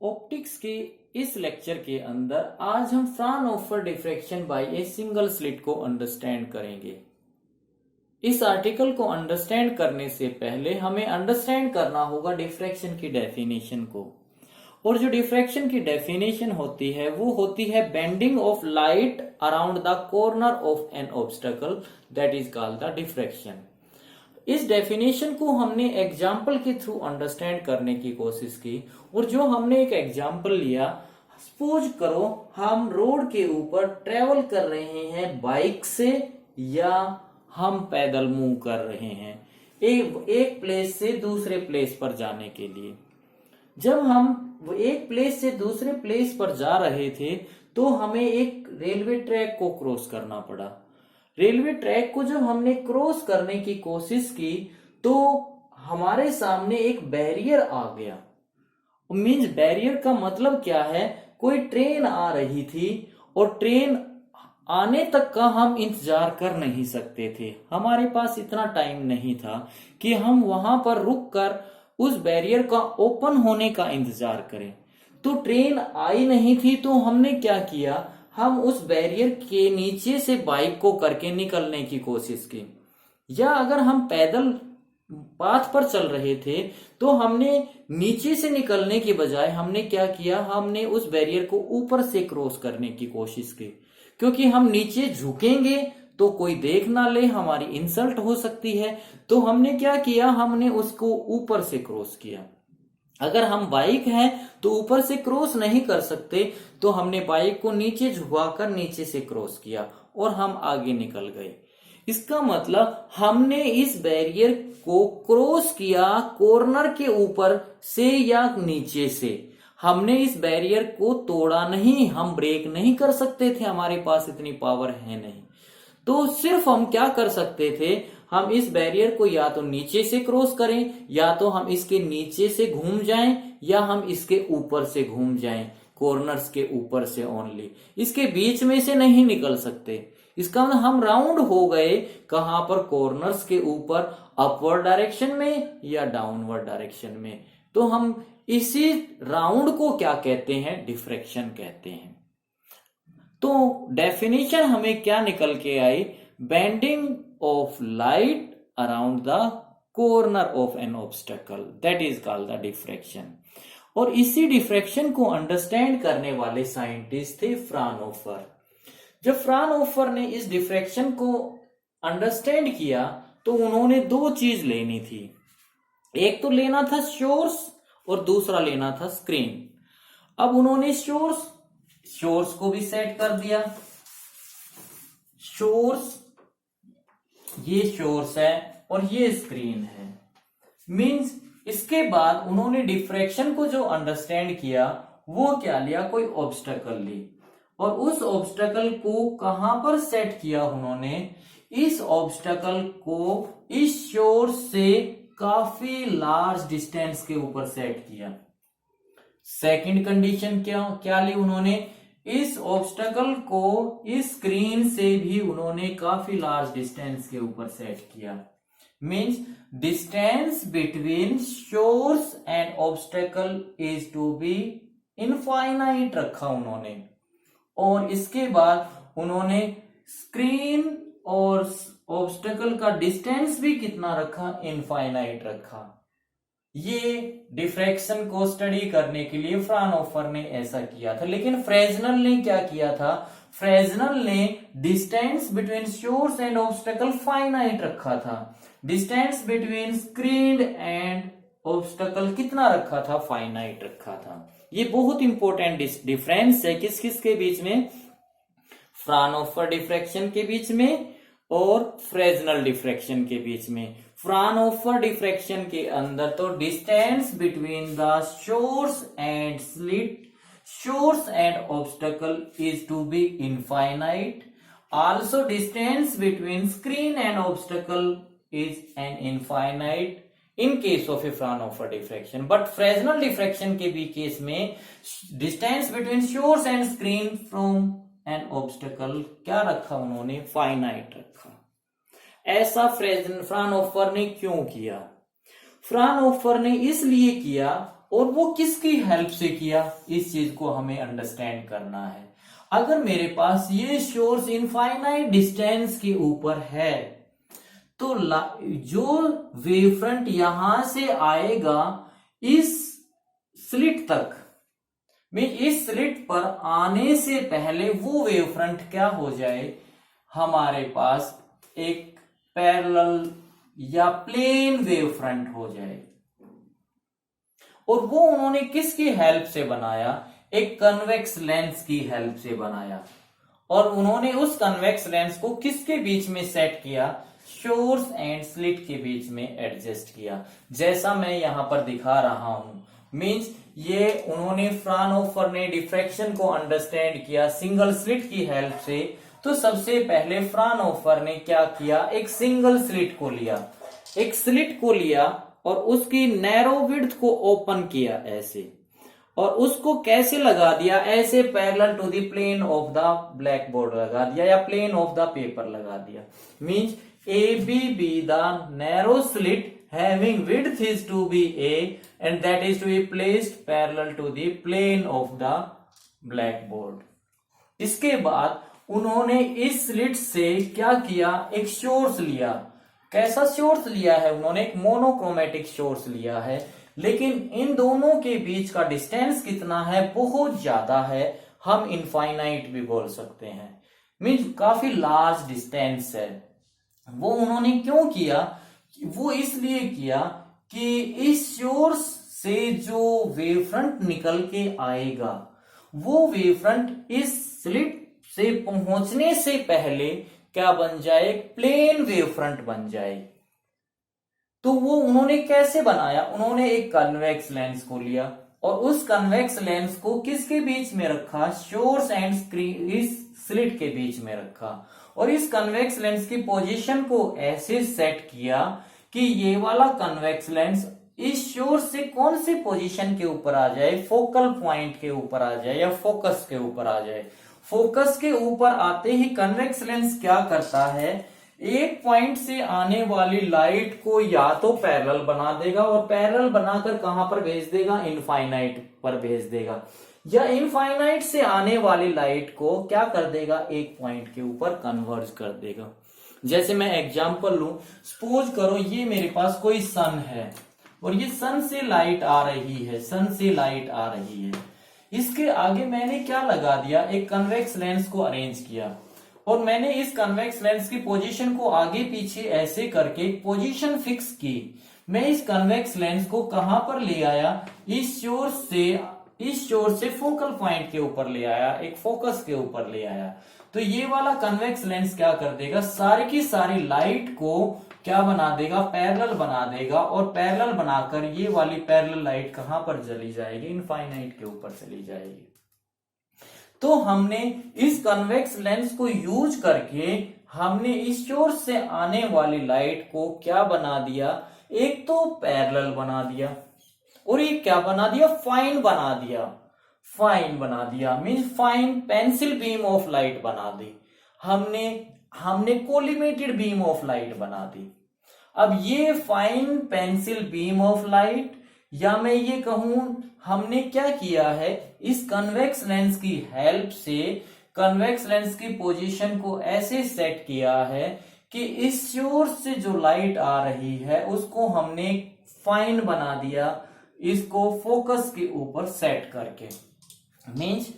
Optics के इस lecture के अंदर आज हम Fraunhofer diffraction by a single slit को अंडरस्टैंड करेंगे। इस आर्टिकल को अंडरस्टैंड करने से पहले हमें अंडरस्टैंड करना होगा डिफ्रैक्शन की डेफिनेशन को। और जो डिफ्रैक्शन की डेफिनेशन होती है वो होती है bending of light around the corner of an obstacle, that is called the diffraction. इस डेफिनेशन को हमने एग्जाम्पल के थ्रू अंडरस्टैंड करने की कोशिश की। और जो हमने एक एग्जाम्पल लिया, सपोज करो हम रोड के ऊपर ट्रेवल कर रहे हैं बाइक से या हम पैदल मूव कर रहे हैं एक प्लेस से दूसरे प्लेस पर जाने के लिए। जब हम एक प्लेस से दूसरे प्लेस पर जा रहे थे तो हमें एक रेलवे ट्रैक को क्रॉस करना पड़ा। रेलवे ट्रैक को जब हमने क्रॉस करने की कोशिश की तो हमारे सामने एक बैरियर आ गया। मींस बैरियर का मतलब क्या है, कोई ट्रेन आ रही थी और ट्रेन आने तक का हम इंतजार कर नहीं सकते थे। हमारे पास इतना टाइम नहीं था कि हम वहां पर रुक कर उस बैरियर का ओपन होने का इंतजार करें। तो ट्रेन आई नहीं थी तो हमने क्या किया, हम उस बैरियर के नीचे से बाइक को करके निकलने की कोशिश की। या अगर हम पैदल पाथ पर चल रहे थे तो हमने नीचे से निकलने के बजाय हमने क्या किया, हमने उस बैरियर को ऊपर से क्रॉस करने की कोशिश की। क्योंकि हम नीचे झुकेंगे तो कोई देख ना ले, हमारी इंसल्ट हो सकती है। तो हमने क्या किया, हमने उसको ऊपर से क्रॉस किया। अगर हम बाइक हैं तो ऊपर से क्रॉस नहीं कर सकते तो हमने बाइक को नीचे झुकाकर नीचे से क्रॉस किया और हम आगे निकल गए। इसका मतलब हमने इस बैरियर को क्रॉस किया कॉर्नर के ऊपर से या नीचे से। हमने इस बैरियर को तोड़ा नहीं, हम ब्रेक नहीं कर सकते थे, हमारे पास इतनी पावर है नहीं। तो सिर्फ हम क्या कर सकते थे, हम इस बैरियर को या तो नीचे से क्रॉस करें या तो हम इसके नीचे से घूम जाएं या हम इसके ऊपर से घूम जाएं, कॉर्नर्स के ऊपर से ओनली, इसके बीच में से नहीं निकल सकते। इसका मतलब हम राउंड हो गए कहां पर, कॉर्नर्स के ऊपर, अपवर्ड डायरेक्शन में या डाउनवर्ड डायरेक्शन में। तो हम इसी राउंड को क्या कहते हैं, डिफ्रैक्शन कहते हैं। तो डेफिनेशन हमें क्या निकल के आई, bending of light around the corner of an obstacle, that is called the diffraction. और इसी डिफ्रैक्शन को अंडरस्टैंड करने वाले साइंटिस्ट थे फ्राउनहोफर। जब फ्राउनहोफर ने इस डिफ्रैक्शन को अंडरस्टैंड किया तो उन्होंने दो चीज लेनी थी, एक तो लेना था सोर्स और दूसरा लेना था स्क्रीन। अब उन्होंने सोर्स को भी सेट कर दिया। ये सोर्स है और ये स्क्रीन है। मींस इसके बाद उन्होंने डिफ्रैक्शन को जो अंडरस्टैंड किया वो क्या लिया, कोई ऑब्स्टेकल ली और उस ऑब्स्टेकल को कहां पर सेट किया उन्होंने, इस ऑब्स्टेकल को इस सोर्स से काफी लार्ज डिस्टेंस के ऊपर सेट किया। सेकंड कंडीशन क्या ली उन्होंने, इस ऑब्स्टेकल को इस स्क्रीन से भी उन्होंने काफी लार्ज डिस्टेंस के ऊपर सेट किया। Means distance between source and obstacle is to be infinite रखा उन्होंने। और इसके बाद उन्होंने स्क्रीन और ऑब्स्टेकल का डिस्टेंस भी कितना रखा, इनफाइनाइट रखा। ये डिफ्रैक्शन को स्टडी करने के लिए फ्राउनहोफर ने ऐसा किया था। लेकिन फ्रेजनल ने क्या किया था, फ्रेजनल ने distance between source and obstacle finite रखा था। Distance between screen and obstacle कितना रखा था, फाइनाइट रखा था। ये बहुत इंपॉर्टेंट डिफरेंस है किस किस के बीच में, फ्राउनहोफर डिफ्रैक्शन के बीच में और फ्रेजनल डिफ्रैक्शन के बीच में। फ्राउनहोफर डिफ्रैक्शन के अंदर तो distance between the source and obstacle is to be infinite. Also distance between screen and obstacle is an infinite in case of a Fraunhofer diffraction. But Fresnel diffraction के भी case में distance between source and screen from an obstacle क्या रखा उन्होंने, finite रखा। ऐसा Fraunhofer ने क्यों किया, फ्राउनहोफर ने इसलिए किया और वो किसकी हेल्प से किया, इस चीज को हमें अंडरस्टैंड करना है। अगर मेरे पास ये सोर्स इनफाइनाइट डिस्टेंस के ऊपर है तो जो वेव फ्रंट यहां से आएगा इस स्लिट तक में, इस स्लिट पर आने से पहले वो वेव फ्रंट क्या हो जाए, हमारे पास एक पैरेलल या प्लेन वेव फ्रंट हो जाए। और वो उन्होंने किसकी हेल्प से बनाया, एक कन्वेक्स लेंस की हेल्प से बनाया। और उन्होंने उस कन्वेक्स लेंस को किसके बीच में सेट किया, सोर्स एंड स्लिट के बीच में एडजस्ट किया, जैसा मैं यहां पर दिखा रहा हूं। मींस ये उन्होंने फ्राउनहोफर ने डिफ्रैक्शन को अंडरस्टैंड किया सिंगल स्लिट की हेल्प से। तो सबसे पहले फ्राउनहोफर ने क्या किया, एक सिंगल स्लिट को लिया, एक स्लिट को लिया और उसकी नैरो विड्थ को ओपन किया ऐसे, और उसको कैसे लगा दिया, ऐसे parallel to the plane of the blackboard लगा दिया या प्लेन ऑफ द पेपर लगा दिया। Means A B be the narrow slit having width is to be A and that is to be placed parallel to the plane of the blackboard। इसके बाद उन्होंने इस slit से क्या किया, एक सोर्स लिया। कैसा सोर्स लिया है उन्होंने, एक मोनोक्रोमेटिक सोर्स लिया है, लेकिन इन दोनों के बीच का डिस्टेंस कितना है, बहुत ज्यादा है, हम इनफाइनाइट भी बोल सकते हैं। मीन्स काफी लार्ज डिस्टेंस है। वो उन्होंने क्यों किया, वो इसलिए किया कि इस सोर्स से जो वेव फ्रंट निकल के आएगा वो वेव फ्रंट इस स्लिट से पहुंचने से पहले क्या बन जाए, प्लेन वेव फ्रंट बन जाए। तो वो उन्होंने कैसे बनाया, उन्होंने एक कन्वेक्स लेंस को लिया और उस कन्वेक्स लेंस को किसके बीच में रखा, सोर्स एंड इस स्लिट के बीच में रखा, और इस कन्वेक्स लेंस की पोजीशन को ऐसे सेट किया कि ये वाला कन्वेक्स लेंस इस सोर्स से कौन सी पोजीशन के ऊपर आ जाए, फोकल पॉइंट के ऊपर आ जाए या फोकस के ऊपर आ जाए। फोकस के ऊपर आते ही कन्वेक्स लेंस क्या करता है, एक पॉइंट से आने वाली लाइट को या तो पैरेलल बना देगा और पैरेलल बनाकर कहां पर भेज देगा, इनफाइनाइट पर भेज देगा, या इनफाइनाइट से आने वाली लाइट को क्या कर देगा, एक पॉइंट के ऊपर कन्वर्ज कर देगा। जैसे मैं एग्जांपल लूं, सपोज करो ये मेरे पास कोई सन है और ये सन से लाइट आ रही है, सन से लाइट आ रही है, इसके आगे मैंने क्या लगा दिया, एक कन्वेक्स लेंस को अरेंज किया और मैंने इस कन्वेक्स लेंस की पोजीशन को आगे पीछे ऐसे करके पोजीशन फिक्स की। मैं इस कन्वेक्स लेंस को कहां पर ले आया, इस सोर्स से फोकल पॉइंट के ऊपर ले आया, एक फोकस के ऊपर ले आया। तो ये वाला कन्वेक्स लेंस क्या कर देगा, सारी की सारी लाइट को क्या बना देगा, पैरेलल बना देगा, और पैरेलल बनाकर ये वाली पैरेलल लाइट कहां पर चली जाएगी, इनफाइनाइट के ऊपर चली जाएगी। तो हमने इस कन्वेक्स लेंस को यूज करके हमने इस सोर्स से आने वाली लाइट को क्या बना दिया, एक तो पैरेलल बना दिया और ये क्या बना दिया, फाइन बना दिया। फाइन बना दिया means fine pencil beam of light बना दी, हमने कोलिमेटेड बीम ऑफ लाइट बना दी। अब ये fine pencil beam of light, या मैं ये कहूं हमने क्या किया है, इस कन्वेक्स लेंस की हेल्प से कन्वेक्स लेंस की पोजीशन को ऐसे सेट किया है कि इस सोर्स से जो लाइट आ रही है उसको हमने फाइन बना दिया, इसको फोकस के ऊपर सेट करके। मीन्स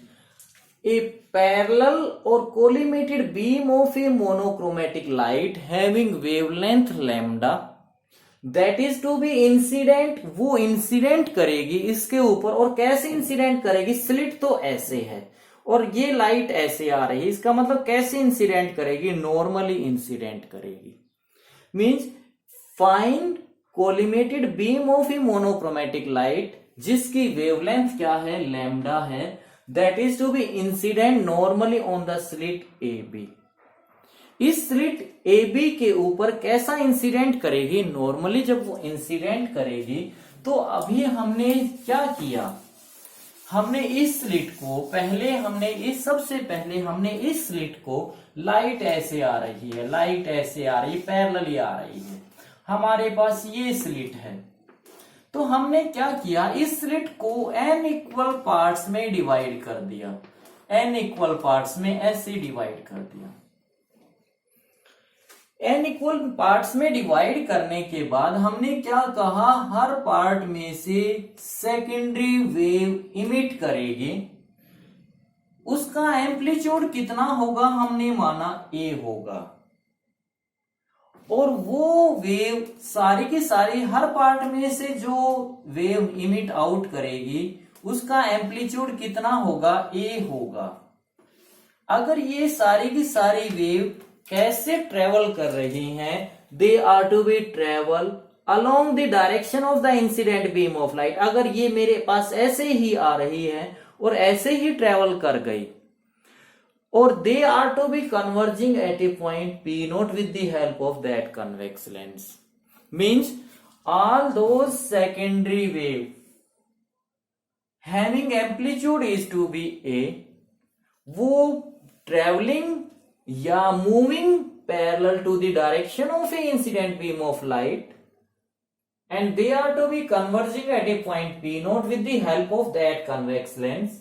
ए पैरेलल और collimated beam of a monochromatic light having wavelength lambda that is to be incident, वो इंसिडेंट करेगी इसके ऊपर। और कैसे इंसिडेंट करेगी, स्लिट तो ऐसे है और ये लाइट ऐसे आ रही है, इसका मतलब कैसे इंसिडेंट करेगी, नॉर्मली इंसिडेंट करेगी। Means find collimated beam of a monochromatic light जिसकी वेवलेंथ क्या है, लैम्डा है, that is to be incident normally on the slit A B. इस स्लिट ए बी के ऊपर कैसा इंसिडेंट करेगी, नॉर्मली जब वो इंसिडेंट करेगी तो अभी हमने क्या किया, हमने इस स्लिट को सबसे पहले हमने इस स्लिट को, लाइट ऐसे आ रही है, लाइट ऐसे आ रही है, पैरेलली आ रही है, हमारे पास ये स्लिट है। तो हमने क्या किया, इस स्लिट को n इक्वल पार्ट्स में डिवाइड कर दिया, n इक्वल पार्ट्स में ऐसे डिवाइड कर दिया। n इक्वल पार्ट्स में डिवाइड करने के बाद हमने क्या कहा, हर पार्ट में से सेकेंडरी वेव इमिट करेगी, उसका एम्पलीट्यूड कितना होगा, हमने माना a होगा, और वो वेव सारी की सारी हर पार्ट में से जो वेव इमिट आउट करेगी उसका एम्पलीट्यूड कितना होगा, a होगा। अगर ये सारी की सारी वेव कैसे ट्रेवल कर रही हैं, they are to be travel along the direction of the incident beam of light. अगर ये मेरे पास ऐसे ही आ रही है और ऐसे ही ट्रेवल कर गई, और they are to be converging at a point P note with the help of that convex lens, means all those secondary wave having amplitude is to be A, वो ट्रेवलिंग या moving parallel to the direction of a incident beam of light, and they are to be converging at a point P note with the help of that convex lens।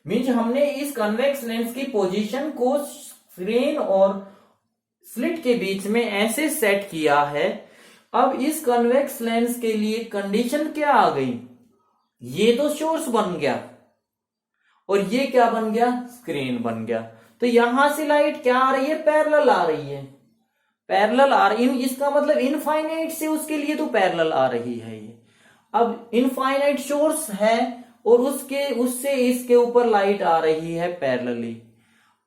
Means हमने इस convex lens की position को screen और slit के बीच में ऐसे set किया है। अब इस कन्वेक्स लेंस के लिए कंडीशन क्या आ गई, ये तो सोर्स बन गया और ये क्या बन गया, स्क्रीन बन गया। तो यहां से लाइट क्या आ रही है, पैरेलल आ रही है, पैरेलल आ रही है, इसका मतलब इनफाइनाइट से उसके लिए तो पैरेलल आ रही है ये। अब इनफाइनाइट सोर्स है और उससे इसके ऊपर लाइट आ रही है पैरेलली,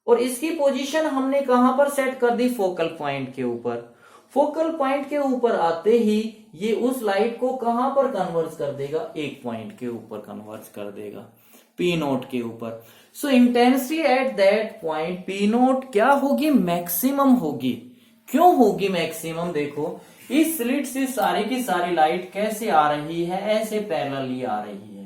और इसकी पोजीशन हमने कहां पर सेट कर दी, फोकल पॉइंट के ऊपर। फोकल पॉइंट के ऊपर आते ही ये उस लाइट को कहां पर कन्वर्ज कर देगा, एक पॉइंट के ऊपर कन्वर्ज कर देगा, P नोट के ऊपर। सो intensity at that point P note क्या होगी, मैक्सिमम होगी। क्यों होगी मैक्सिमम, देखो इस स्लिट से सारी की सारी लाइट कैसे आ रही है, ऐसे पैरेलली आ रही है,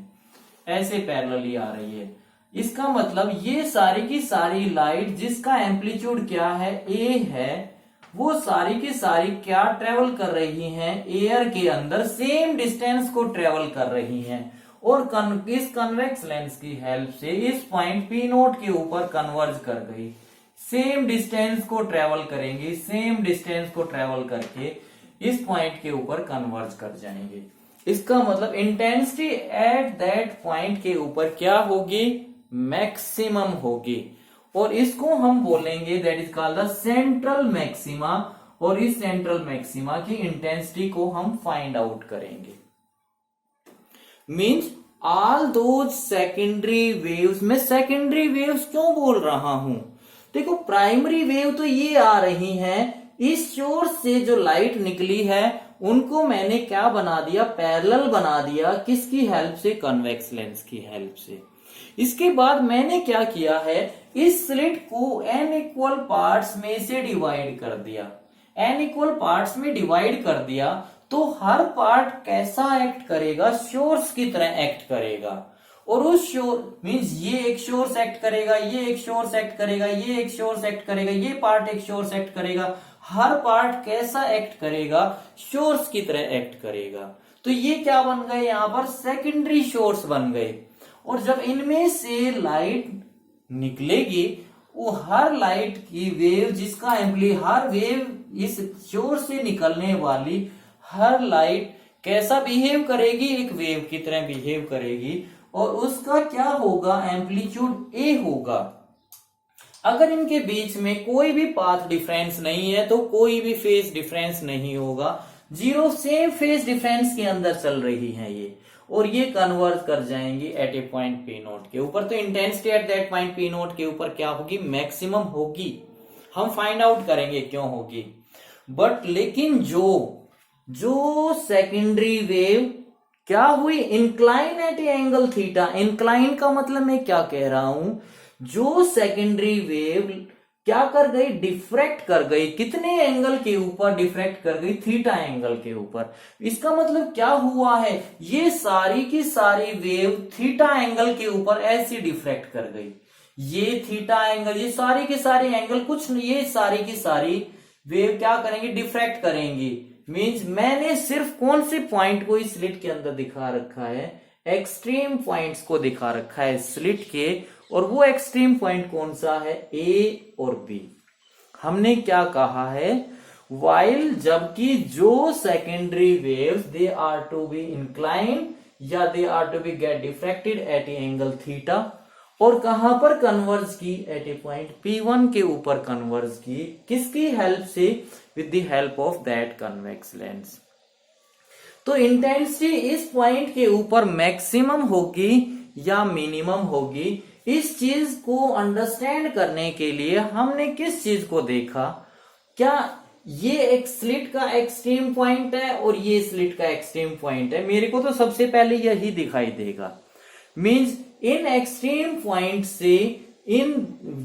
ऐसे पैरेलली आ रही है। इसका मतलब ये सारी की सारी लाइट जिसका एम्पलीट्यूड क्या है, A है, वो सारी की सारी क्या ट्रेवल कर रही हैं, एयर के अंदर सेम डिस्टेंस को ट्रेवल कर रही हैं, और इस कन्वेक्स लेंस की हेल्प से इस पॉइंट P नोट के ऊपर कन्वर्ज कर गई, सेम डिस्टेंस को ट्रेवल करेंगी, सेम डिस्टेंस को ट्रेवल करके इस पॉइंट के ऊपर कन्वर्ज कर जाएंगे। इसका मतलब इंटेंसिटी एट दैट पॉइंट के ऊपर क्या होगी, मैक्सिमम होगी, और इसको हम बोलेंगे that is called the central maxima, और इस सेंट्रल मैक्सिमा की इंटेंसिटी को हम फाइंड आउट करेंगे। Means all those secondary waves, मैं सेकेंडरी वेव्स क्यों बोल रहा हूं, देखो प्राइमरी वेव तो ये आ रही हैं, इस सोर्स से जो लाइट निकली है उनको मैंने क्या बना दिया, पैरेलल बना दिया, किसकी हेल्प से, कन्वेक्स लेंस की हेल्प से। इसके बाद मैंने क्या किया है, इस स्लिट को n इक्वल पार्ट्स में से डिवाइड कर दिया, n इक्वल पार्ट्स में डिवाइड कर दिया, तो हर पार्ट कैसा एक्ट करेगा, सोर्स की तरह एक्ट करेगा, और उस सोर्स मींस ये एक सोर्स एक्ट करेगा, ये एक सोर्स एक्ट करेगा, ये एक सोर्स एक्ट करेगा, ये पार्ट एक सोर्स एक्ट करेगा, हर पार्ट कैसा एक्ट करेगा, सोर्स की तरह एक्ट करेगा। तो ये क्या बन गए, यहां पर सेकेंडरी सोर्स बन गए, और जब इनमें से लाइट निकलेगी, वो हर लाइट की वेव जिसका हर वेव इस सोर्स से निकलने वाली हर लाइट कैसा बिहेव करेगी, एक वेव की तरह बिहेव करेगी, और उसका क्या होगा, एम्पलीट्यूड A होगा। अगर इनके बीच में कोई भी पाथ डिफरेंस नहीं है तो कोई भी फेज डिफरेंस नहीं होगा, जीरो सेम फेज डिफरेंस के अंदर चल रही है ये, और ये कन्वर्ज कर जाएंगी eight a point P note के ऊपर। तो intensity at that point P note के ऊपर क्या होगी, मैक्सिमम होगी। हम फाइंड आउट करेंगे क्यों होगी, बट लेकिन जो सेकेंडरी वेव क्या हुई, incline at angle theta. Incline का मतलब मैं क्या कह रहा हूं, जो सेकेंडरी वेव क्या कर गई, डिफ्रैक्ट कर गई, कितने एंगल के ऊपर डिफ्रैक्ट कर गई, थीटा एंगल के ऊपर। इसका मतलब क्या हुआ है, ये सारी की सारी वेव थीटा एंगल के ऊपर ऐसी डिफ्रैक्ट कर गई, ये थीटा एंगल, ये सारी की सारी एंगल कुछ नहीं, ये सारी की सारी वेव क्या करेंगी, डिफ्रैक्ट करेंगी, मींस मैंने सिर्फ कौन से पॉइंट को इस स्लिट के अंदर दिखा रखा है, एक्सट्रीम पॉइंट्स को दिखा रखा है स्लिट के, और वो एक्सट्रीम पॉइंट कौन सा है, ए और बी। हमने क्या कहा है, वाइल जबकि जो secondary waves they are to be inclined या they are to be get diffracted at angle theta, और कहां पर कन्वर्ज की, एट ए पॉइंट P1 के ऊपर कन्वर्ज की, किसकी हेल्प से, with the help of that convex lens. तो इंटेंसिटी इस पॉइंट के ऊपर मैक्सिमम होगी या मिनिमम होगी, इस चीज को अंडरस्टैंड करने के लिए हमने किस चीज को देखा, क्या ये एक स्लिट का एक्सट्रीम पॉइंट है और ये स्लिट का एक्सट्रीम पॉइंट है। मेरे को तो सबसे पहले यही दिखाई देगा, मींस इन एक्सट्रीम पॉइंट से इन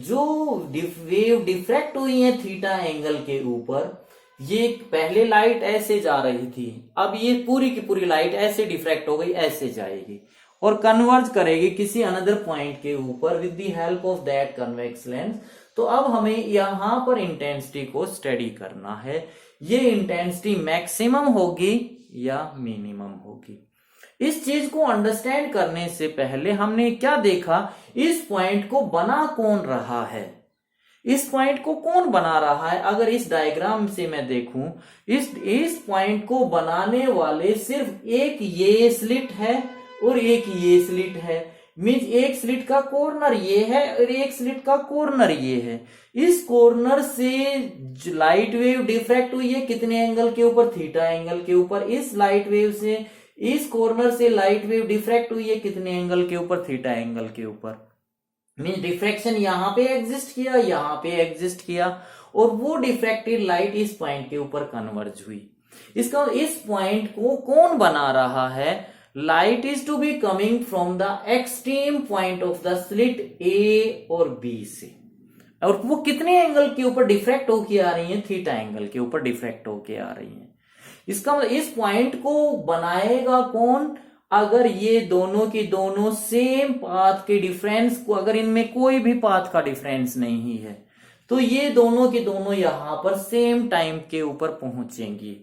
जो वेव डिफ्रैक्ट हुई है थीटा एंगल के ऊपर, ये पहले लाइट ऐसे जा रही थी, अब ये पूरी की पूरी लाइट ऐसे डिफ्रैक्ट हो गई, ऐसे जाएगी और कन्वर्ज करेगी किसी अनदर पॉइंट के ऊपर with the help of that convex lens. तो अब हमें यहां पर इंटेंसिटी को स्टडी करना है, ये इंटेंसिटी मैक्सिमम होगी या मिनिमम होगी। इस चीज को अंडरस्टैंड करने से पहले हमने क्या देखा, इस पॉइंट को बना कौन रहा है, इस पॉइंट को कौन बना रहा है। अगर इस डायग्राम से मैं देखूं, इस पॉइंट को बनाने वाले सिर्फ एक ये स्लिट है और एक ये स्लिट है, मींस एक स्लिट का कॉर्नर ये है और एक स्लिट का कॉर्नर ये है। इस कॉर्नर से लाइट वेव डिफ्रैक्ट हुई है कितने एंगल के ऊपर, थीटा एंगल के ऊपर। इस लाइट वेव से, इस कॉर्नर से लाइट वेव डिफ्रैक्ट हुई है कितने एंगल के ऊपर, थीटा एंगल के ऊपर। मींस डिफ्रैक्शन यहां पे एग्जिस्ट किया, यहां पे एग्जिस्ट किया, और वो डिफ्रैक्टेड लाइट इस पॉइंट के ऊपर कन्वर्ज हुई। इसका इस पॉइंट को कौन बना रहा है, light is to be coming from the extreme point of the slit A और बी से, और वो कितने एंगल के ऊपर डिफ्रैक्ट होके आ रही है, थीटा एंगल के ऊपर डिफ्रैक्ट होके आ रही है। इसका मतलब इस पॉइंट को बनाएगा कौन, अगर ये दोनों की दोनों सेम पाथ के डिफरेंस को, अगर इनमें कोई भी पाथ का डिफरेंस नहीं है, तो ये दोनों की दोनों यहां पर सेम टाइम के ऊपर पहुंचेंगी।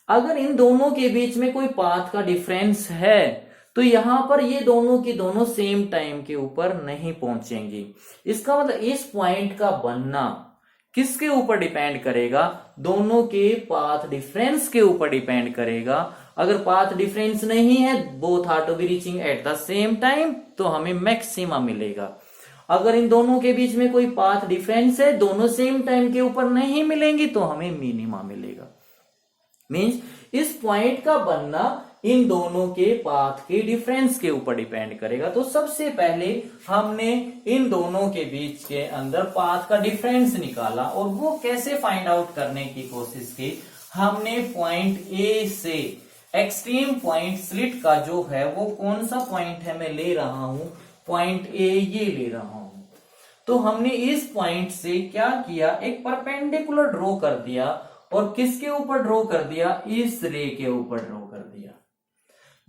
अगर इन दोनों के बीच में कोई पाथ का डिफरेंस है तो यहां पर ये दोनों की दोनों सेम टाइम के ऊपर नहीं पहुंचेंगी। इसका मतलब इस पॉइंट का बनना किसके ऊपर डिपेंड करेगा, दोनों के पाथ डिफरेंस के ऊपर डिपेंड करेगा। अगर पाथ डिफरेंस नहीं है, both are to be reaching at the same time, तो हमें मैक्सिमा मिलेगा। अगर इन दोनों के बीच में कोई पाथ डिफरेंस है, दोनों सेम टाइम के ऊपर नहीं मिलेंगी, तो हमें मिनिमा मिलेगा। मींस इस पॉइंट का बनना इन दोनों के पाथ के डिफरेंस के ऊपर डिपेंड करेगा। तो सबसे पहले हमने इन दोनों के बीच के अंदर पाथ का डिफरेंस निकाला, और वो कैसे फाइंड आउट करने की कोशिश की, हमने पॉइंट ए से एक्सट्रीम पॉइंट स्लिट का जो है वो कौन सा पॉइंट है, मैं ले रहा हूं पॉइंट ए, ये ले रहा हूं। तो हमने इस पॉइंट से क्या किया, एक परपेंडिकुलर ड्रॉ कर दिया, और किसके ऊपर ड्रॉ कर दिया, इस रे के ऊपर ड्रॉ कर दिया।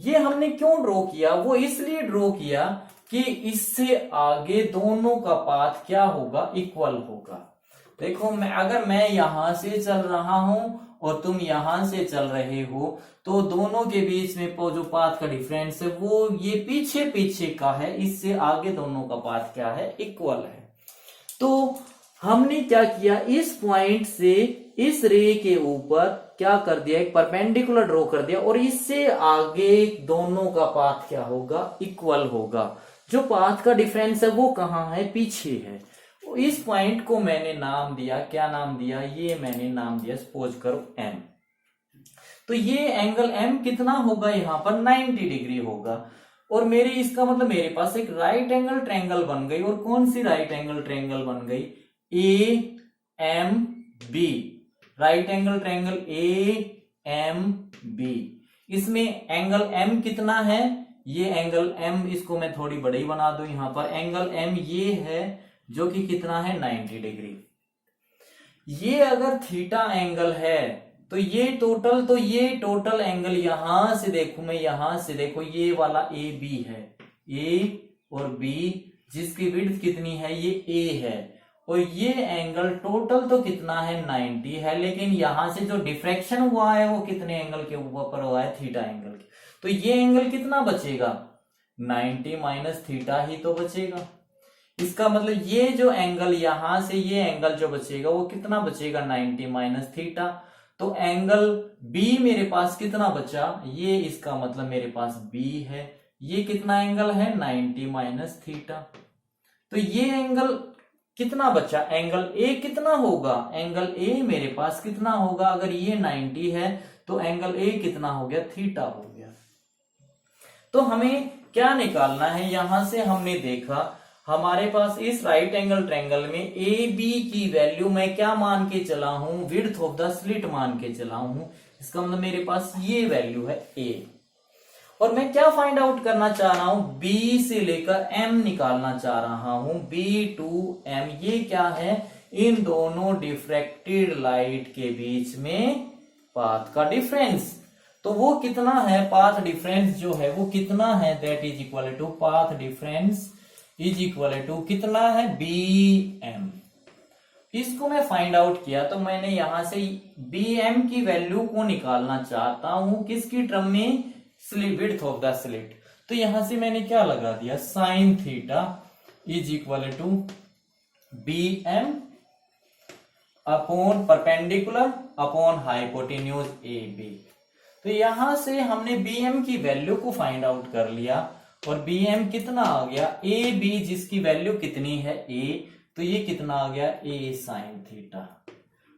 ये हमने क्यों ड्रॉ किया, वो इसलिए ड्रॉ किया कि इससे आगे दोनों का पाथ क्या होगा, इक्वल होगा। देखो अगर मैं यहां से चल रहा हूं और तुम यहां से चल रहे हो, तो दोनों के बीच में जो पाथ का डिफरेंस है वो ये पीछे पीछे का है, इससे आगे दोनों का पाथ क्या है, इक्वल है। तो हमने क्या किया, इस पॉइंट से इस रे के ऊपर क्या कर दिया, एक परपेंडिकुलर ड्रॉ कर दिया, और इससे आगे दोनों का पाथ क्या होगा, इक्वल होगा। जो पाथ का डिफरेंस है वो कहाँ है, पीछे है। इस पॉइंट को मैंने नाम दिया, क्या नाम दिया, ये मैंने नाम दिया सपोज करो m। तो ये एंगल m कितना होगा, यहां पर 90 डिग्री होगा, और मेरे इसका मतलब मेरे पास एक राइट एंगल ट्रायंगल बन गई। और कौन सी राइट एंगल ट्रायंगल बन गई, AMB, right angle triangle AMB। इसमें एंगल m कितना है, ये एंगल m, इसको मैं थोड़ी बड़ी बना दूं, यहां पर एंगल m ये है जो कि कितना है, 90 डिग्री। ये अगर थीटा एंगल है तो ये टोटल एंगल यहां से देखो, मैं यहां से देखो, ये वाला AB है, A और B, जिसकी विड्थ कितनी है, ये A है, और ये एंगल टोटल तो कितना है 90 है, लेकिन यहां से जो डिफ्रैक्शन हुआ है वो कितने एंगल के ऊपर हुआ है, थीटा एंगल के। तो ये एंगल कितना बचेगा, 90 माइनस थीटा ही तो बचेगा। इसका मतलब ये जो एंगल यहां से ये एंगल जो बचेगा वो कितना बचेगा, 90 माइनस थीटा। तो एंगल बी मेरे पास कितना बचा, ये इसका मतलब मेरे पास बी है। ये कितना एंगल है, 90 माइनस थीटा। तो ये एंगल कितना बचा, एंगल ए कितना होगा, एंगल ए मेरे पास कितना होगा, अगर ये 90 है तो एंगल ए कितना हो गया, थीटा हो गया। तो हमें क्या निकालना है, यहां से हमने देखा हमारे पास इस राइट एंगल ट्रायंगल में ए बी की वैल्यू मैं क्या मान के चला हूं, विड्थ ऑफ द स्लिट मान के चला हूं। इसका मतलब मेरे पास ये वैल्यू है ए, और मैं क्या फाइंड आउट करना चाह रहा हूं, बी से लेकर एम निकालना चाह रहा हूं, बी टू एम। ये क्या है, इन दोनों डिफ्रैक्टेड लाइट के बीच में पाथ का डिफरेंस। तो वो कितना है, पाथ डिफरेंस जो है वो कितना है, that is equal to path difference is equal to कितना है, बी एम। इसको मैं फाइंड आउट किया तो मैंने यहां से बी एम की वैल्यू को निकालना चाहता हूं, किसकी टर्म में, slit, width of the slit. तो यहां से मैंने क्या लगा दिया, sine theta is equal to B M upon perpendicular upon hypotenuse A B. तो यहां से हमने बी एम की वैल्यू को फाइंड आउट कर लिया, और बी एम कितना आ गया, ए बी जिसकी वैल्यू कितनी है ए, तो ये कितना आ गया, ए साइन थीटा।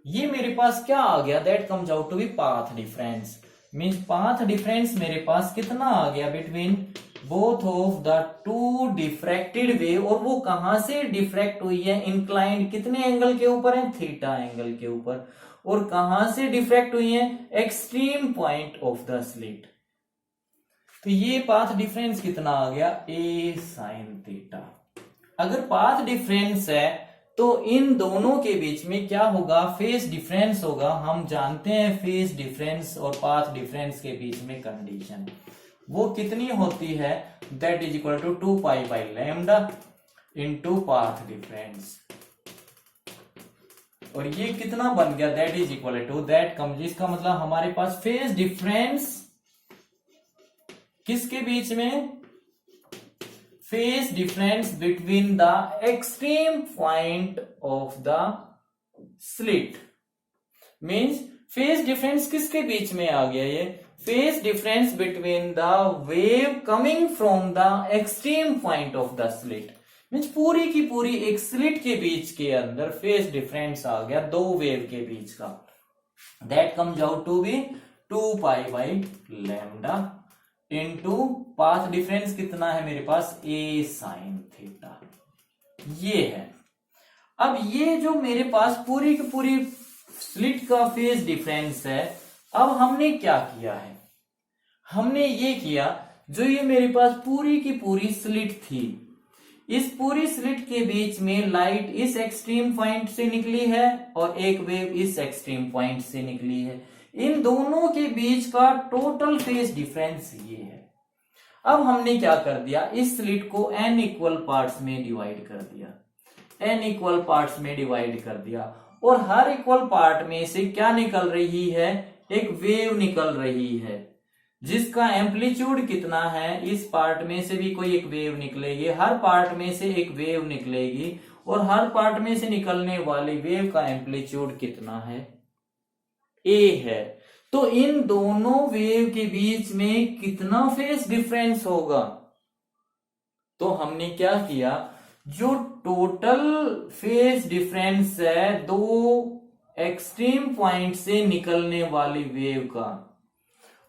ये मेरे पास क्या आ गया, that comes out to be path difference. Means path difference मेरे पास कितना आ गया, between both of the two diffracted wave. और वो कहां से डिफ्रैक्ट हुई है, इंक्लाइंड कितने एंगल के ऊपर है, थीटा एंगल के ऊपर। और कहां से डिफ्रैक्ट हुई है, extreme point of the slit. तो ये पाथ डिफरेंस कितना आ गया, ए साइन थीटा। अगर पाथ डिफरेंस है तो इन दोनों के बीच में क्या होगा, फेज डिफरेंस होगा। हम जानते हैं फेज डिफरेंस और पाथ डिफरेंस के बीच में कंडीशन वो कितनी होती है, that is equal to 2 pi by lambda into path difference. और ये कितना बन गया, that is equal to, that come, जिसका मतलब हमारे पास फेज डिफरेंस किसके बीच में, phase difference between the extreme point of the slit. Means phase difference किसके बीच में आ गया, ये phase difference between the wave coming from the extreme point of the slit. Means पूरी की पूरी एक स्लिट के बीच के अंदर फेज डिफरेंस आ गया दो वेव के बीच का। That comes out to be 2 pi by lambda into path difference कितना है मेरे पास, ए साइन थीटा। ये है। अब ये जो मेरे पास पूरी की पूरी स्लिट का फेज डिफरेंस है, अब हमने क्या किया है, हमने ये किया, जो ये मेरे पास पूरी की पूरी स्लिट थी, इस पूरी स्लिट के बीच में लाइट इस एक्सट्रीम पॉइंट से निकली है और एक वेव इस एक्सट्रीम पॉइंट से निकली है। इन दोनों के बीच का टोटल फेज डिफरेंस ये है। अब हमने क्या कर दिया, इस स्लिट को n इक्वल पार्ट्स में डिवाइड कर दिया, n इक्वल पार्ट्स में डिवाइड कर दिया, और हर इक्वल पार्ट में से क्या निकल रही है, एक वेव निकल रही है जिसका एम्पलीट्यूड कितना है, इस पार्ट में से भी कोई एक वेव निकलेगी, हर पार्ट में से एक वेव निकलेगी, और हर पार्ट में से निकलने वाली वेव का एम्पलीट्यूड कितना है, a है। तो इन दोनों वेव के बीच में कितना फेज डिफरेंस होगा, तो हमने क्या किया, जो टोटल फेज डिफरेंस है दो एक्सट्रीम पॉइंट से निकलने वाली वेव का,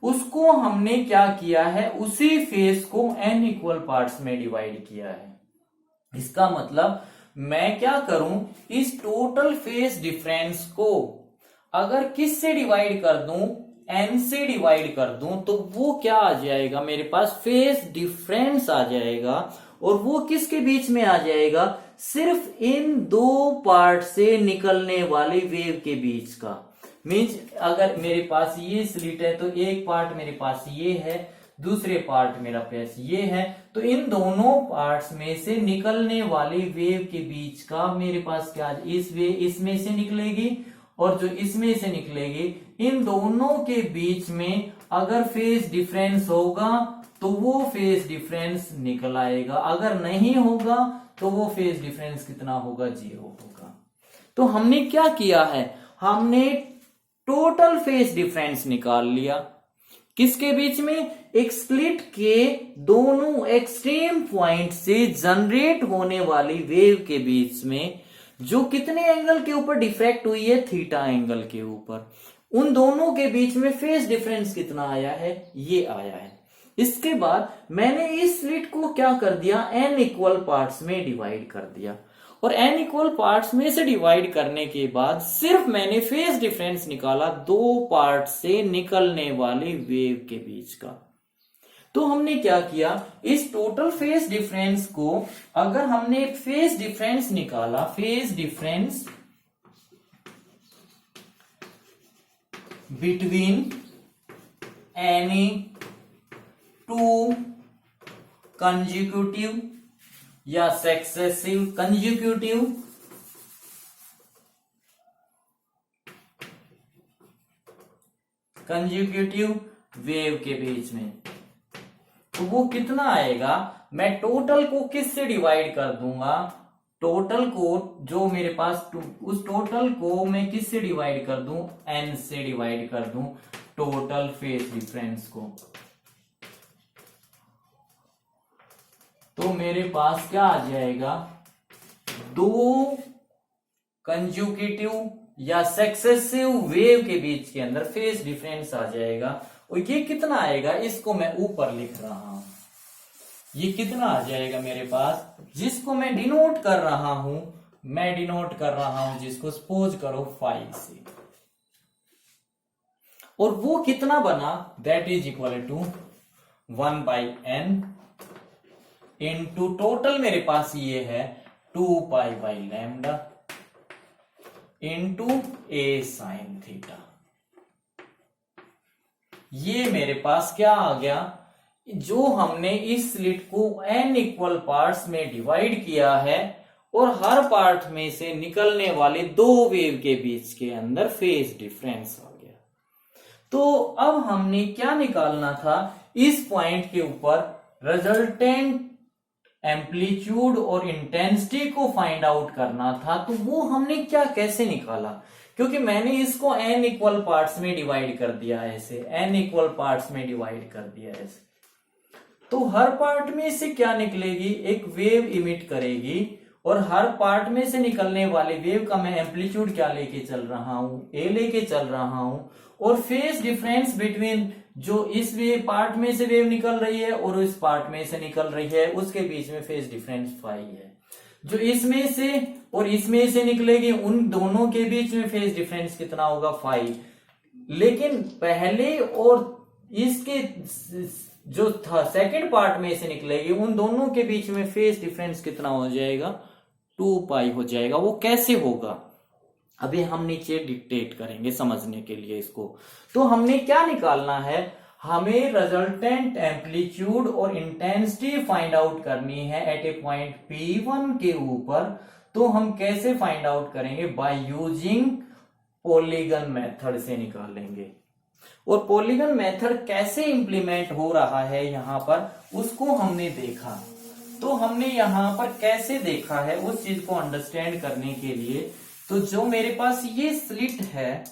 उसको हमने क्या किया है, उसी फेज को n इक्वल पार्ट्स में डिवाइड किया है। इसका मतलब मैं क्या करूं, इस टोटल फेज डिफरेंस को अगर किस से डिवाइड कर दूं, n से डिवाइड कर दूं, तो वो क्या आ जाएगा, मेरे पास फेज डिफरेंस आ जाएगा, और वो किसके बीच में आ जाएगा, सिर्फ इन दो पार्ट से निकलने वाली वेव के बीच का। मींस अगर मेरे पास ये स्लिट है तो एक पार्ट मेरे पास ये है, दूसरे पार्ट मेरा पास ये है। तो इन दोनों पार्ट्स में से निकलने वाली वेव के बीच का मेरे पास क्या, इस वेव इसमें से निकलेगी और जो इसमें से निकलेगी, इन दोनों के बीच में अगर फेज डिफरेंस होगा तो वो फेज डिफरेंस निकल आएगा, अगर नहीं होगा तो वो फेज डिफरेंस कितना होगा, 0 होगा। तो हमने क्या किया है, हमने टोटल फेज डिफरेंस निकाल लिया। किसके बीच में, एक स्लिट के दोनों एक्सट्रीम पॉइंट से जनरेट होने वाली वेव के बीच में, जो कितने एंगल के ऊपर डिफ्रैक्ट हुई है, थीटा एंगल के ऊपर, उन दोनों के बीच में फेज डिफरेंस कितना आया है, ये आया है। इसके बाद मैंने इस स्लिट को क्या कर दिया, n इक्वल पार्ट्स में डिवाइड कर दिया, और n इक्वल पार्ट्स में से डिवाइड करने के बाद सिर्फ मैंने फेज डिफरेंस निकाला दो पार्ट से निकलने वाली वेव के बीच का। तो हमने क्या किया, इस टोटल फेज डिफरेंस को, अगर हमने फेज डिफरेंस निकाला, phase difference between any two consecutive या सक्सेसिव कंसेक्यूटिव वेव के बीच में, तो वो कितना आएगा, मैं टोटल को किससे डिवाइड कर दूंगा, टोटल को जो मेरे पास उस टोटल को मैं किससे डिवाइड कर दूं, n से डिवाइड कर दूं टोटल फेज डिफरेंस को। तो मेरे पास क्या आ जाएगा, दो कंसेक्यूटिव या सक्सेसिव वेव के बीच के अंदर फेज डिफरेंस आ जाएगा। और ये कितना आएगा, इसको मैं ऊपर लिख रहा हूं, ये कितना आ जाएगा मेरे पास, जिसको मैं डिनोट कर रहा हूं, मैं डिनोट कर रहा हूं जिसको सपोज करो 5 से, और वो कितना बना, that is equal to 1/n into total मेरे पास ये है 2π/λ इनटू a sin थीटा। ये मेरे पास क्या आ गया, जो हमने इस स्लिट को n इक्वल पार्ट्स में डिवाइड किया है और हर पार्ट में से निकलने वाले दो वेव के बीच के अंदर फेज डिफरेंस आ गया। तो अब हमने क्या निकालना था, इस पॉइंट के ऊपर रिजल्टेंट एम्पलीट्यूड और इंटेंसिटी को फाइंड आउट करना था। तो वो हमने क्या, कैसे निकाला, क्योंकि मैंने इसको n इक्वल पार्ट्स में डिवाइड कर दिया ऐसे, n इक्वल पार्ट्स में डिवाइड कर दिया ऐसे, तो हर पार्ट में से क्या निकलेगी, एक वेव इमिट करेगी, और हर पार्ट में से निकलने वाले वेव का मैं एम्पलीट्यूड क्या लेके चल रहा हूं, a लेके चल रहा हूं, और फेज डिफरेंस बिटवीन जो इस वेव पार्ट में से वेव निकल रही है और इस पार्ट में से निकल रही है, उसके बीच में फेज डिफरेंस फाई है। जो इसमें से और इसमें से निकलेगी, उन दोनों के बीच में फेज डिफरेंस कितना होगा, फाई। लेकिन पहले और इसके जो था सेकंड पार्ट में से निकलेगी, उन दोनों के बीच में फेज डिफरेंस कितना हो जाएगा, 2π हो जाएगा। वो कैसे होगा, अभी हम नीचे डिक्टेट करेंगे समझने के लिए इसको। तो हमने क्या निकालना है, हमें रिजल्टेंट एम्पलीट्यूड और इंटेंसिटी फाइंड आउट करनी है एट ए पॉइंट P1 के ऊपर। तो हम कैसे फाइंड आउट करेंगे, बाय यूजिंग पॉलीगन मेथड से निकालेंगे। और पॉलीगन मेथड कैसे इंप्लीमेंट हो रहा है यहां पर, उसको हमने देखा। तो हमने यहां पर कैसे देखा है, उस चीज को अंडरस्टैंड करने के लिए, तो जो मेरे पास ये स्लिट है,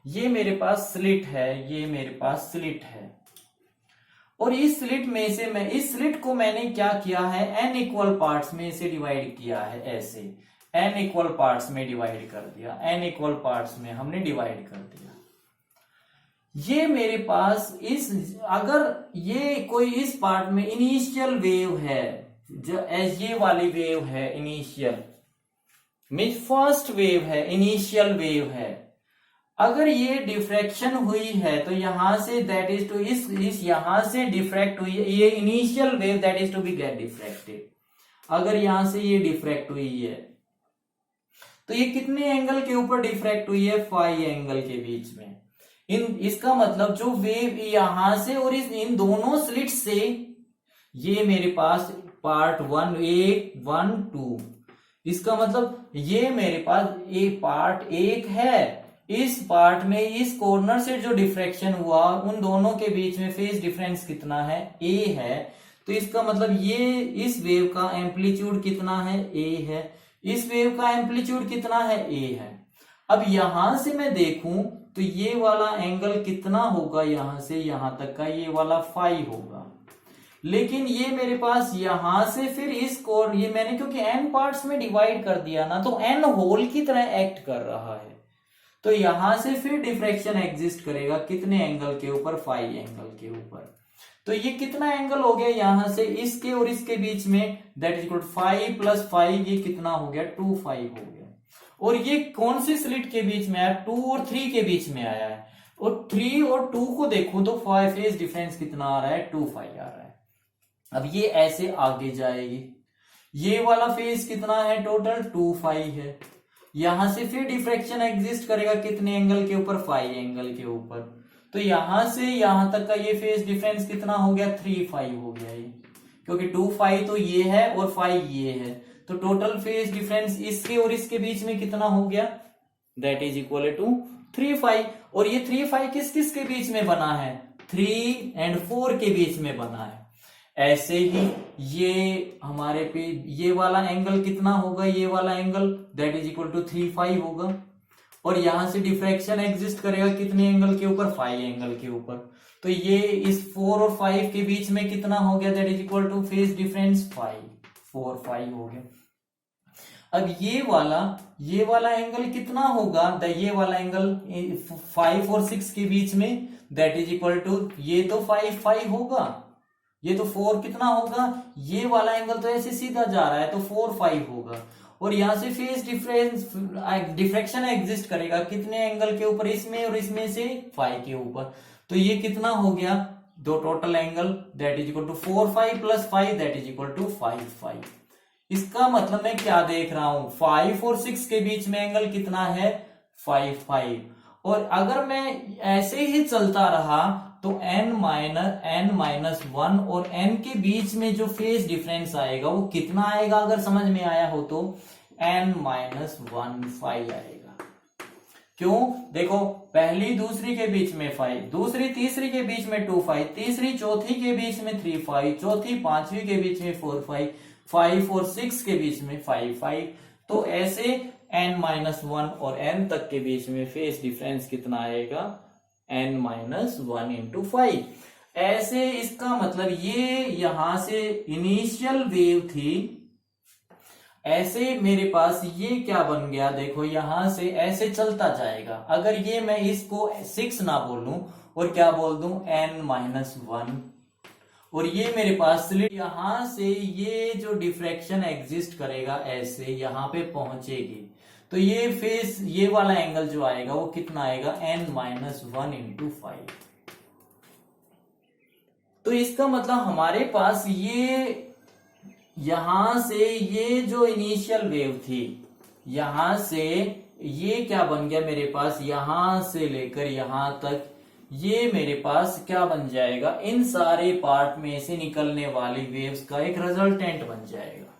ये मेरे पास स्लिट है, ये मेरे पास स्लिट है, और इस स्लिट में से मैं इस स्लिट को मैंने क्या किया है, n इक्वल पार्ट्स में से डिवाइड किया है ऐसे, n इक्वल पार्ट्स में डिवाइड कर दिया, n इक्वल पार्ट्स में हमने डिवाइड कर दिया। ये मेरे पास इस, अगर ये कोई इस पार्ट में इनिशियल वेव है, जो ये वाली वेव है इनिशियल, मीन फर्स्ट वेव है, इनिशियल वेव है, अगर ये डिफ्रैक्शन हुई है तो यहां से दैट इज टू इस यहां से डिफ्रैक्ट हुई है, ये initial wave that is to be get diffracted. अगर यहां से ये डिफ्रैक्ट हुई है तो ये कितने एंगल के ऊपर डिफ्रैक्ट हुई है, फाई एंगल के बीच में। इसका मतलब जो वेव यहां से और इन दोनों स्लिट से, ये मेरे पास पार्ट 1 1 2, इसका मतलब ये मेरे पास एक पार्ट 1 है। इस पार्ट में इस कॉर्नर से जो डिफ्रैक्शन हुआ उन दोनों के बीच में फेज डिफरेंस कितना है, a है। तो इसका मतलब ये इस वेव का एम्पलीट्यूड कितना है, a है। इस वेव का एम्पलीट्यूड कितना है, a है। अब यहां से मैं देखूं तो ये वाला एंगल कितना होगा, यहां से यहां तक का ये वाला फाई होगा। लेकिन ये मेरे पास यहां से फिर इस कोण, ये मैंने क्योंकि n पार्ट्स में डिवाइड कर दिया ना, तो n होल की तरह एक्ट कर रहा है। तो यहां से फिर डिफ्रैक्शन एग्जिस्ट करेगा कितने एंगल के ऊपर, फाई एंगल के ऊपर। तो ये कितना एंगल हो गया यहां से इसके और इसके बीच में, दैट इज इक्वल 5 + 5, ये कितना हो गया 2 5 हो गया। और ये कौन सी स्लिट के बीच में आया, 2 और 3 के बीच में आया है। और 3 और 2 को देखो तो फेज डिफरेंस कितना आ रहा है, 2 5 आ रहा है। अब ये ऐसे आगे जाएगी, ये वाला फेज कितना है, टोटल 2 5 है। यहां से फिर डिफ्रैक्शन एग्जिस्ट करेगा कितने एंगल के ऊपर, 5 एंगल के ऊपर। तो यहां से यहां तक का ये फेज डिफरेंस कितना हो गया, 3 5 हो गया ये, क्योंकि 2 5 तो ये है और 5 ये है। तो टोटल फेज डिफरेंस इसके और इसके बीच में कितना हो गया, दैट इज इक्वल टू 3 5। और ये 3 5 किस किस के बीच में बना है, 3 और 4 के बीच में बना है। ऐसे ही ये हमारे पे ये वाला एंगल कितना होगा, ये वाला angle that is equal to 3 5 होगा। और यहां से डिफ्रैक्शन एग्जिस्ट करेगा कितने एंगल के ऊपर, 5 एंगल के ऊपर। तो ये इस 4 और 5 के बीच में कितना हो गया, that is equal two phase difference 5 4 5 हो गया। अब ये वाला एंगल कितना होगा, ये वाला एंगल 5 और 6 के बीच में, दैट इज इक्वल टू, ये तो 5 5 होगा, ये तो 4 कितना होगा, ये वाला एंगल तो ऐसे सीधा जा रहा है तो 4 5 होगा। और यहां से फेज डिफ्रैक्शन एग्जिस्ट करेगा कितने एंगल के ऊपर, इसमें और इसमें से 5 के ऊपर। तो ये कितना हो गया, दो total angle that is equal to 4 5 + 5 that is equal to 5 5। इसका मतलब मैं क्या देख रहा हूं, 5 और 6 के बीच में एंगल कितना है, 5 5। और अगर मैं ऐसे ही चलता रहा तो n-1 और n के बीच में जो फेज डिफरेंस आएगा वो कितना आएगा, अगर समझ में आया हो तो n-1 5 आएगा। क्यों, देखो पहली दूसरी के बीच में 5, दूसरी तीसरी के बीच में 2 5, तीसरी चौथी के बीच में 3 5, चौथी पांचवी के बीच में 4 5, 5 और 6 के बीच में 5 5। तो ऐसे n-1 और n तक के बीच में फेज डिफरेंस कितना आएगा, n-1 इंटू 5। ऐसे इसका मतलब ये यहां से इनिशियल वेव थी, ऐसे मेरे पास ये क्या बन गया, देखो यहां से ऐसे चलता जाएगा। अगर ये मैं इसको 6 ना बोलूं और क्या बोल दूं, n-1, और ये मेरे पास स्लिट यहां से ये जो डिफ्रैक्शन एग्जिस्ट करेगा ऐसे यहां पे पहुंचेगी। तो ये फेस, ये वाला एंगल जो आएगा वो कितना आएगा, n-1 इंटू 5। तो इसका मतलब हमारे पास ये यहां से ये जो इनिशियल वेव थी, यहां से ये क्या बन गया मेरे पास, यहां से लेकर यहां तक ये मेरे पास क्या बन जाएगा, इन सारे पार्ट में से निकलने वाली वेव्स का एक रिजल्टेंट बन जाएगा।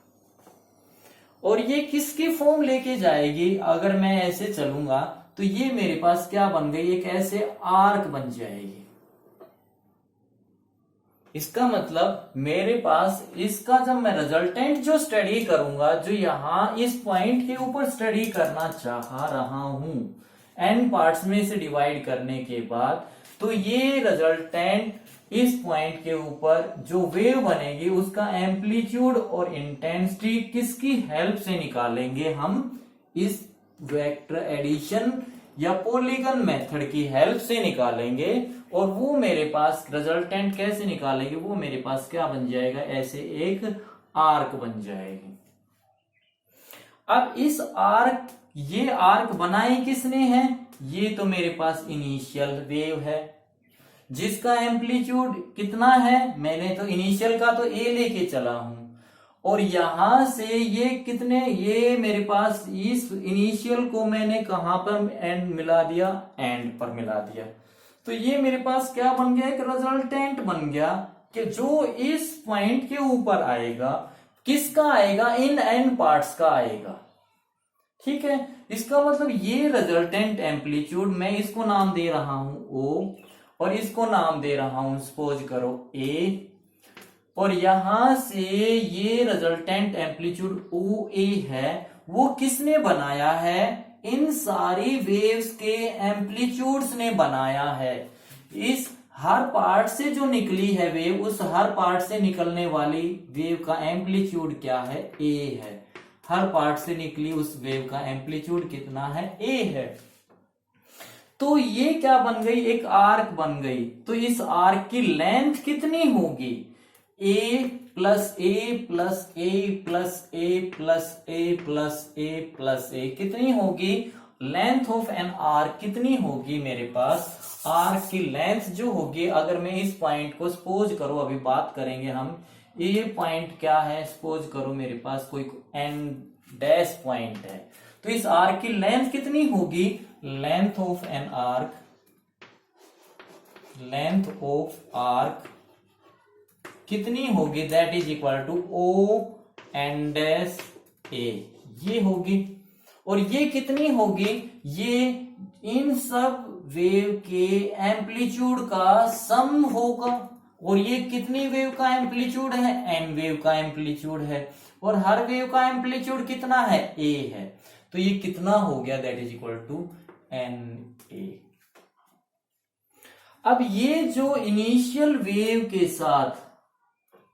और ये किसकी फॉर्म लेके जाएगी, अगर मैं ऐसे चलूंगा तो ये मेरे पास क्या बन गई, एक ऐसे आर्क बन जाएगी। इसका मतलब मेरे पास इसका जब मैं रिजल्टेंट जो स्टडी करूंगा, जो यहां इस पॉइंट के ऊपर स्टडी करना चाह रहा हूं n पार्ट्स में से डिवाइड करने के बाद, तो ये रिजल्टेंट इस पॉइंट के ऊपर जो वेव बनेगी उसका एम्पलीट्यूड और इंटेंसिटी किसकी हेल्प से निकालेंगे, हम इस वेक्टर एडिशन या पॉलीगन मेथड की हेल्प से निकालेंगे। और वो मेरे पास रिजल्टेंट कैसे निकालेंगे, वो मेरे पास क्या बन जाएगा, ऐसे एक आर्क बन जाएगी। अब इस आर्क, ये आर्क बनाई किसने है, ये तो मेरे पास इनिशियल वेव है जिसका एम्पलीट्यूड कितना है, मैंने तो इनिशियल का तो ए लेके चला हूं। और यहां से ये कितने, ये मेरे पास इस इनिशियल को मैंने कहां पर एंड मिला दिया, एंड पर मिला दिया। तो ये मेरे पास क्या बन गया, एक रिजल्टेंट बन गया कि जो इस पॉइंट के ऊपर आएगा, किसका आएगा, इन एन पार्ट्स का आएगा। ठीक है, इसका मतलब ये रिजल्टेंट एम्पलीट्यूड, मैं इसको नाम दे रहा हूं ओ, और इसको नाम दे रहा हूं सपोज करो ए, और यहां से ये रिजल्टेंट एम्पलीट्यूड ओ ए है, वो किसने बनाया है, इन सारी वेव्स के एम्पलीट्यूड्स ने बनाया है। इस हर पार्ट से जो निकली है वेव, उस हर पार्ट से निकलने वाली वेव का एम्पलीट्यूड क्या है, ए है। हर पार्ट से निकली उस वेव का एम्पलीट्यूड कितना है, ए है। तो ये क्या बन गई, एक आर्क बन गई। तो इस आर्क की लेंथ कितनी होगी, ए प्लस ए प्लस ए प्लस ए प्लस ए प्लस ए प्लस ए, कितनी होगी, लेंथ ऑफ एन आर्क कितनी होगी मेरे पास, आर्क की लेंथ जो होगी, अगर मैं इस पॉइंट को सपोज करो, अभी बात करेंगे हम, ये पॉइंट क्या है, सपोज करो मेरे पास कोई एन डैश पॉइंट है, तो इस आर्क की लेंथ कितनी होगी, length of an arc, length of arc कितनी होगी, that is equal to O N dash A, ये होगी। और ये कितनी होगी, ये इन सब वेव के एम्पलीट्यूड का सम होगा। और ये कितनी वेव का एम्पलीट्यूड है, एन वेव का एम्पलीट्यूड है, और हर वेव का एम्पलीट्यूड कितना है, ए है। तो ये कितना हो गया, that is equal to N A. अब ये जो इनिशियल वेव के साथ,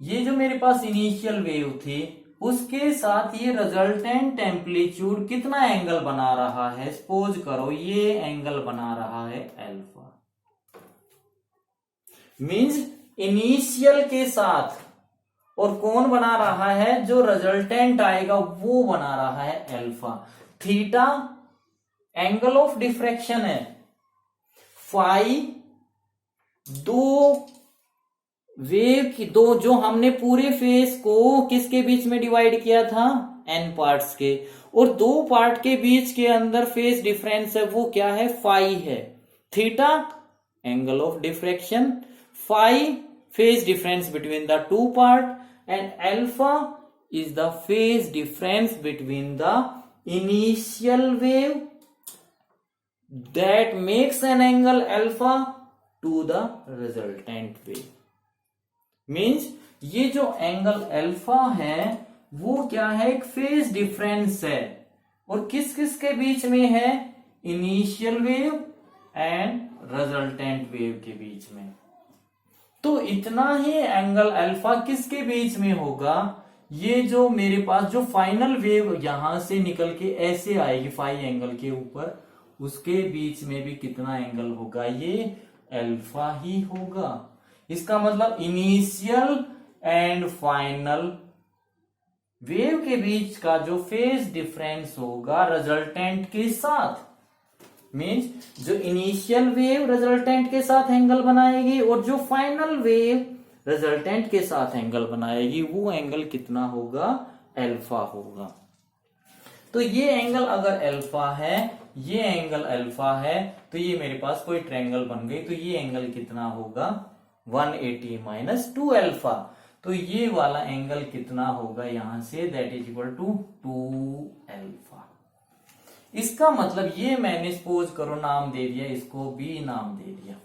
ये जो मेरे पास इनिशियल वेव थी, उसके साथ ये रिजल्टेंट एम्पलीट्यूड कितना एंगल बना रहा है, सपोज करो ये एंगल बना रहा है अल्फा। मींस इनिशियल के साथ, और कौन बना रहा है, जो रिजल्टेंट आएगा वो बना रहा है alpha. Theta angle of diffraction है, फाई दो वेव की, दो जो हमने पूरे फेस को किसके बीच में डिवाइड किया था, एन पार्ट्स के, और दो पार्ट के बीच के अंदर फेस डिफरेंस है, वो क्या है, फाई है। Theta angle of diffraction, phi phase difference between the two part, and alpha is the phase difference between the initial wave that makes an angle alpha to the resultant wave. Means ये जो angle alpha है वो क्या है, एक phase difference है, और किस किस के बीच में है, initial wave and resultant wave के बीच में। तो इतना ही एंगल अल्फा किसके बीच में होगा, ये जो मेरे पास जो फाइनल वेव यहां से निकल के ऐसे आएगी फाई एंगल के ऊपर, उसके बीच में भी कितना एंगल होगा, ये अल्फा ही होगा। इसका मतलब इनिशियल एंड फाइनल वेव के बीच का जो फेज डिफरेंस होगा रिजल्टेंट के साथ, मींस जो इनिशियल वेव रिजल्टेंट के साथ एंगल बनाएगी, और जो फाइनल वेव रिजल्टेंट के साथ एंगल बनाएगी, वो एंगल कितना होगा, अल्फा होगा। तो ये एंगल अगर अल्फा है, ये एंगल अल्फा है, तो ये मेरे पास कोई ट्रायंगल बन गई, तो ये एंगल कितना होगा, 180 माइनस 2 अल्फा। तो ये वाला एंगल कितना होगा यहां से, that is equal to 2 alpha. इसका मतलब ये मैंने सपोज करो नाम दे दिया, इसको बी नाम दे दिया।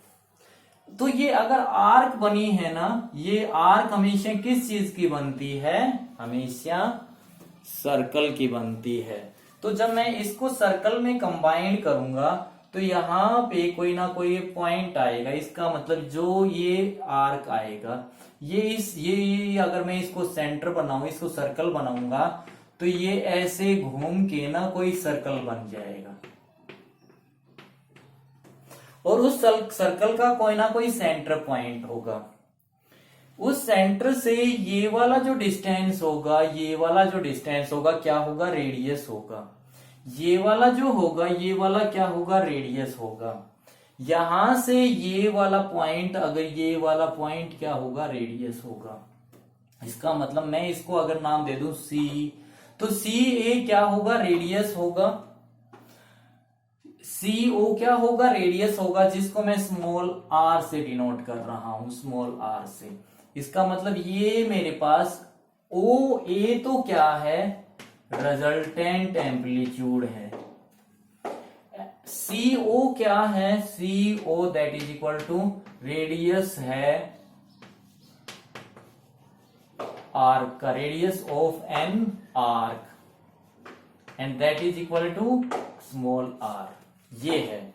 तो ये अगर आर्क बनी है ना, ये आर्क हमेशा किस चीज की बनती है, हमेशा सर्कल की बनती है। तो जब मैं इसको सर्कल में कंबाइन करूंगा, तो यहां पे कोई ना कोई पॉइंट आएगा, इसका मतलब जो ये आर्क आएगा, ये अगर मैं इसको सेंटर बनाऊं, इसको सर्कल बनाऊंगा, तो ये ऐसे घूम के ना कोई सर्कल बन जाएगा, और उस सर्कल का कोई ना कोई सेंटर पॉइंट होगा। उस सेंटर से ये वाला जो डिस्टेंस होगा, ये वाला जो डिस्टेंस होगा क्या होगा, रेडियस होगा। ये वाला जो होगा, ये वाला क्या होगा, रेडियस होगा। यहां से ये वाला पॉइंट, अगर ये वाला पॉइंट क्या होगा, रेडियस होगा। इसका मतलब मैं इसको अगर नाम दे दूं सी, तो सी ए क्या होगा, रेडियस होगा। सी ओ क्या होगा, रेडियस होगा, जिसको मैं स्मॉल आर से डिनोट कर रहा हूं, स्मॉल आर से। इसका मतलब ये मेरे पास ओ ए तो क्या है, रिजल्टेंट एम्पलीट्यूड है। सी ओ क्या है, C O that is equal to radius है आर्क का, radius of an arc, and that is equal to small r, ये है।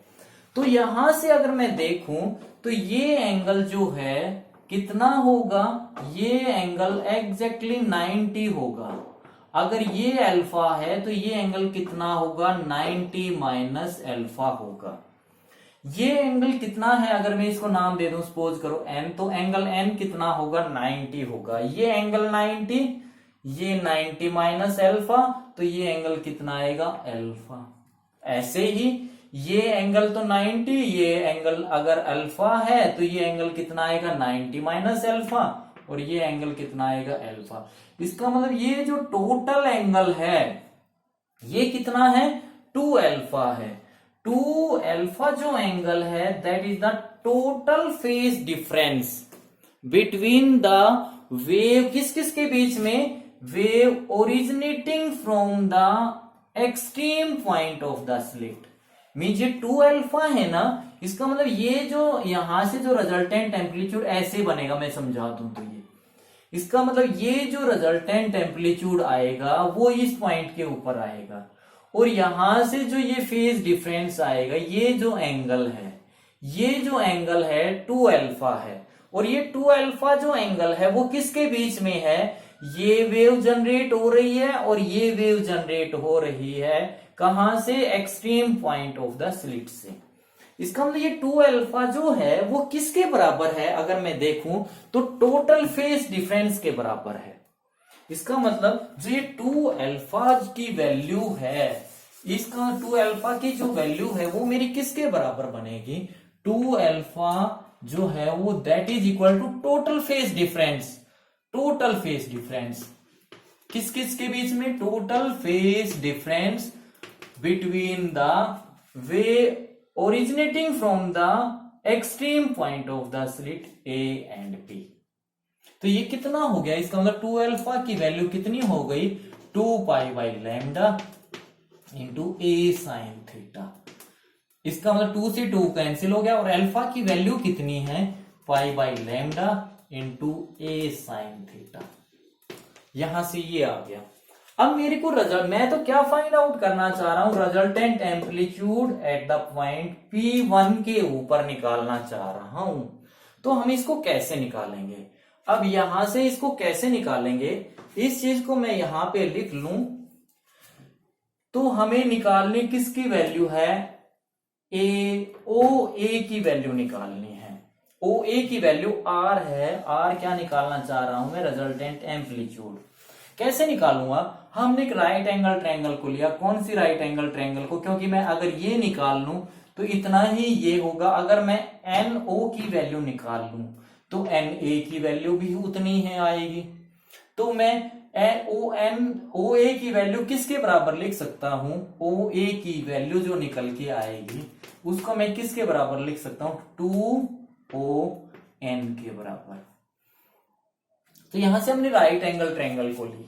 तो यहां से अगर मैं देखूं तो ये एंगल जो है कितना होगा, ये एंगल एग्जैक्टली 90 होगा। अगर ये अल्फा है तो ये एंगल कितना होगा, 90 माइनस अल्फा होगा। ये एंगल कितना है, अगर मैं इसको नाम दे दूं, सपोज करो n, तो एंगल n कितना होगा, 90 होगा। ये एंगल 90, ये 90 माइनस अल्फा, तो ये एंगल कितना आएगा, अल्फा। ऐसे ही ये एंगल तो 90, ये एंगल अगर अल्फा है तो ये एंगल कितना आएगा, 90 माइनस अल्फा, और ये एंगल कितना आएगा, अल्फा। इसका मतलब ये जो टोटल एंगल है ये कितना है, 2 अल्फा है। 2 अल्फा जो एंगल है that is the total phase difference between the wave, किस किस के बीच में, wave originating from the extreme point of the slit. Means ये 2 अल्फा है ना, इसका मतलब ये जो यहां से जो रिजल्टेंट एम्पलीट्यूड ऐसे बनेगा, मैं समझा दूं तो ये इसका मतलब ये जो रिजल्टेंट एम्पलीट्यूड आएगा वो इस पॉइंट के ऊपर आएगा, और यहां से जो ये फेज डिफरेंस आएगा, ये जो एंगल है, ये जो एंगल है 2 अल्फा है, और ये 2 अल्फा जो एंगल है वो किसके बीच में है, ये वेव जनरेट हो रही है और ये वेव जनरेट हो रही है कहां से, extreme point of the slit से। इसका मतलब ये 2 अल्फा जो है वो किसके बराबर है, अगर मैं देखूं तो टोटल फेज डिफरेंस के बराबर है। इसका मतलब जो ये 2 अल्फा की वैल्यू है, इसका 2 अल्फा की जो वैल्यू है वो मेरी किसके बराबर बनेगी, 2 अल्फा जो है वो that is equal to total phase difference. Total phase difference किस किस के बीच में, total phase difference between the way originating from the extreme point of the slit A and B. तो ये कितना हो गया, इसका मतलब 2 अल्फा की वैल्यू कितनी हो गई, 2 pi by lambda into a sine theta. इसका मतलब 2 से 2 कैंसिल हो गया, और अल्फा की वैल्यू कितनी है, पाई by lambda into a sine theta. यहां से ये आ गया। अब मेरे को मैं तो क्या फाइंड आउट करना चाह रहा हूं, resultant amplitude at the point P1 के ऊपर निकालना चाह रहा हूं। तो हम इसको कैसे निकालेंगे, अब यहां से इसको कैसे निकालेंगे, इस चीज को मैं यहां पे लिख लूं। तो हमें निकालनी किसकी वैल्यू है, ओ ए की वैल्यू निकालनी है। ओ ए की वैल्यू आर है, आर क्या निकालना चाह रहा हूं मैं, रिजल्टेंट एम्पलीट्यूड। कैसे निकालूंगा, हमने एक राइट एंगल ट्रायंगल को लिया, कौन सी राइट एंगल ट्रायंगल को, क्योंकि मैं अगर ये निकाल लूं तो इतना ही ये होगा। अगर मैं एन ओ की वैल्यू निकाल लूं तो एन ए की वैल्यू भी उतनी ही आएगी। तो मैं ओ ए की वैल्यू किसके बराबर लिख सकता हूं, ओ ए की वैल्यू जो निकल के आएगी उसको मैं किसके बराबर लिख सकता हूं, 2ON के बराबर। तो यहां से हमने राइट एंगल ट्रायंगल को ली,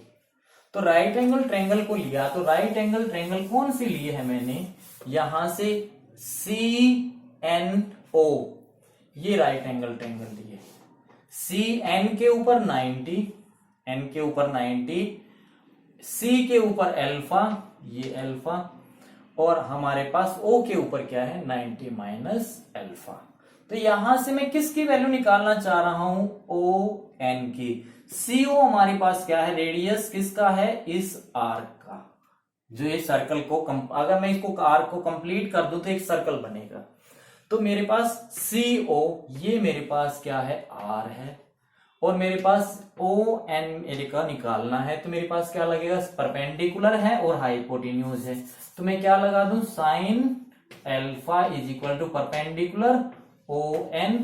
तो राइट एंगल ट्रायंगल को लिया, तो राइट एंगल ट्रायंगल कौन सी लिए है मैंने, यहां से CNO, ये राइट एंगल ट्रायंगल लिए। CN के ऊपर 90, N के ऊपर 90, C के ऊपर अल्फा, ये अल्फा, और हमारे पास O के ऊपर क्या है, 90 माइनस अल्फा। तो यहां से मैं किसकी वैल्यू निकालना चाह रहा हूं, ON की। CO हमारे पास क्या है, रेडियस किसका है, इस आर्क का, जो ये सर्कल को अगर मैं इसको आर्क को कंप्लीट कर दूं तो एक सर्कल बनेगा। तो मेरे पास CO ये मेरे पास क्या है, R है, और मेरे पास ON मेरे का निकालना है। तो मेरे पास क्या लगेगा, परपेंडिकुलर है और हाइपोटेन्यूज है। तो मैं क्या लगा दूं, sine alpha is equal to perpendicular ON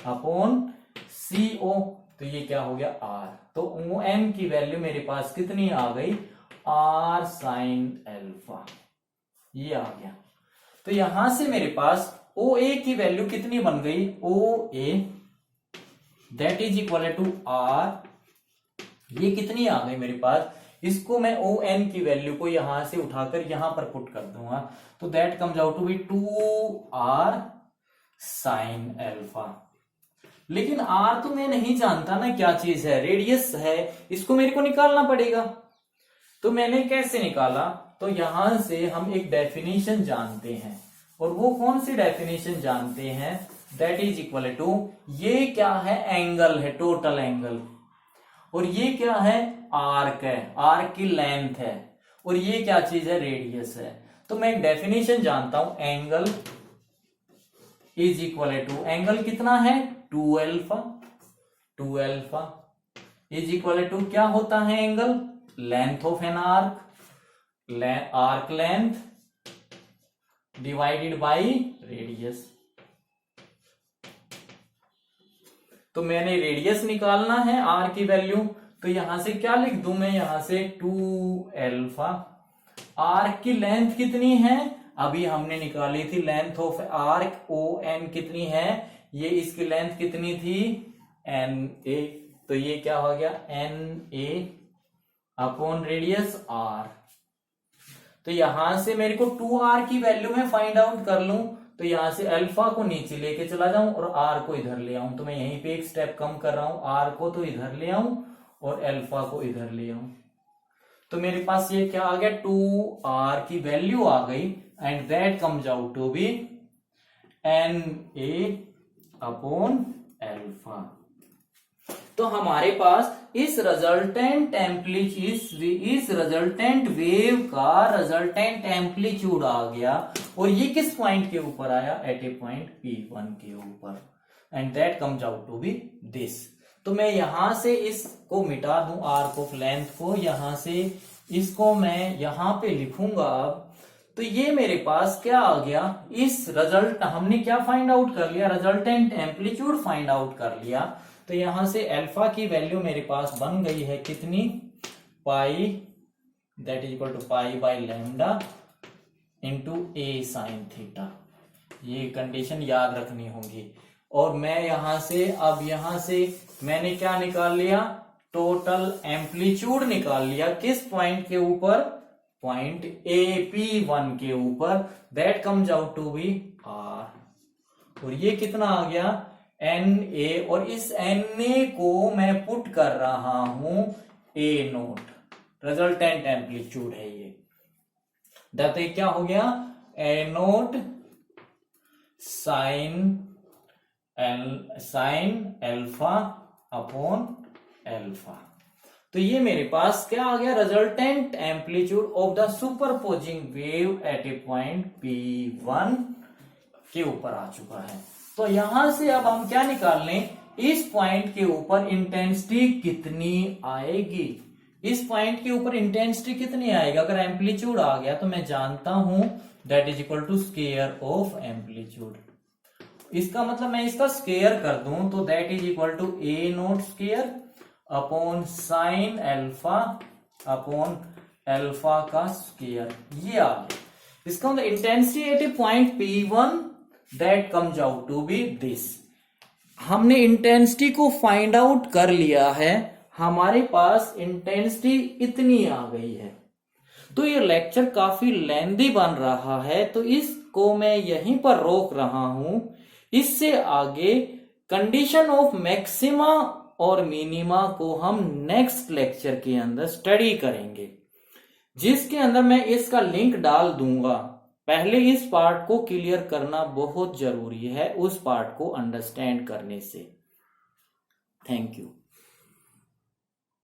upon CO। तो ये क्या हो गया, R। तो ON की वैल्यू मेरे पास कितनी आ गई, R साइन अल्फा, ये आ गया। तो यहां से मेरे पास ओ ए की वैल्यू कितनी बन गई, O A that is equal to r, ये कितनी आ गई मेरे पास, इसको मैं ओ एन की वैल्यू को यहां से उठाकर यहां पर पुट कर दूंगा, तो that comes out to be 2r sine alpha. लेकिन r तो मैं नहीं जानता ना क्या चीज है, रेडियस है, इसको मेरे को निकालना पड़ेगा। तो मैंने कैसे निकाला, तो यहां से हम एक डेफिनेशन जानते हैं, और वो कौन सी डेफिनेशन जानते हैं, दैट इज इक्वल टू, ये क्या है, एंगल है, टोटल एंगल, और ये क्या है, आर्क है, आर्क की लेंथ है, और ये क्या चीज है, रेडियस है। तो मैं एक डेफिनेशन जानता हूं, angle is equal to, angle कितना है, 2 alpha, 2 alpha is equal to क्या होता है angle, length of an arc, arc length divided by radius. तो मैंने रेडियस निकालना है, आर की वैल्यू, तो यहां से क्या लिख दूं मैं, यहां से 2 अल्फा, आर्क की लेंथ कितनी है, अभी हमने निकाली थी length of arc, O N कितनी है, ये इसकी लेंथ कितनी थी, एन ए, तो ये क्या हो गया, N A upon radius R. तो यहां से मेरे को 2r की वैल्यू में फाइंड आउट कर लूं, तो यहां से अल्फा को नीचे लेके चला जाऊं और आर को इधर ले आऊं, तो मैं यहीं पे एक स्टेप कम कर रहा हूं, आर को तो इधर ले आऊं और अल्फा को इधर ले आऊं, तो मेरे पास ये क्या आ गया, 2r की वैल्यू आ गई, and that comes out to be N A upon alpha. तो हमारे पास इस रिजल्टेंट इस रिजल्टेंट वेव का रिजल्टेंट एम्पलीट्यूड आ गया, और ये किस पॉइंट के ऊपर आया, एट ए पॉइंट P1 के ऊपर, and that comes out to be this. तो मैं यहां से इसको मिटा दूं, आर्क ऑफ लेंथ को, यहां से इसको मैं यहां पे लिखूंगा अब, तो ये मेरे पास क्या आ गया, इस रिजल्ट हमने क्या फाइंड आउट कर लिया, रिजल्टेंट एम्पलीट्यूड फाइंड आउट कर लिया। तो यहां से अल्फा की वैल्यू मेरे पास बन गई है कितनी, pi, that is equal to pi by lambda into a sine theta, ये कंडीशन याद रखनी होगी। और मैं यहां से अब यहां से मैंने क्या निकाल लिया, टोटल एम्पलीट्यूड निकाल लिया, किस पॉइंट के ऊपर, पॉइंट AP1 के ऊपर, that comes out to be R, और ये कितना आ गया, NA, और इस NA को मैं पुट कर रहा हूं A नोट, रिजल्टेंट एम्पलीट्यूड है ये, दैट क्या हो गया, A naught sine alpha upon alpha. तो ये मेरे पास क्या आ गया, resultant amplitude of the superposing wave at a point P1 के ऊपर आ चुका है। तो यहां से अब हम क्या निकाल लें, इस पॉइंट के ऊपर इंटेंसिटी कितनी आएगी, इस पॉइंट के ऊपर इंटेंसिटी कितनी आएगी, अगर एम्पलीट्यूड आ गया तो मैं जानता हूं that is equal to square of amplitude, इसका मतलब मैं इसका स्क्वायर कर दूं, तो that is equal to A naught square upon sine alpha upon alpha का स्क्वायर, ये आ गया। इसका मतलब intensity at a point P1 that comes out to be this. हमने इंटेंसिटी को फाइंड आउट कर लिया है, हमारे पास इंटेंसिटी इतनी आ गई है। तो ये लेक्चर काफी लेंदी बन रहा है, तो इसको मैं यहीं पर रोक रहा हूं। इससे आगे कंडीशन ऑफ मैक्सिमा और मिनिमा को हम नेक्स्ट लेक्चर के अंदर स्टडी करेंगे, जिसके अंदर मैं इसका लिंक डाल दूंगा। पहले इस पार्ट को क्लियर करना बहुत जरूरी है, उस पार्ट को अंडरस्टैंड करने से। Thank you.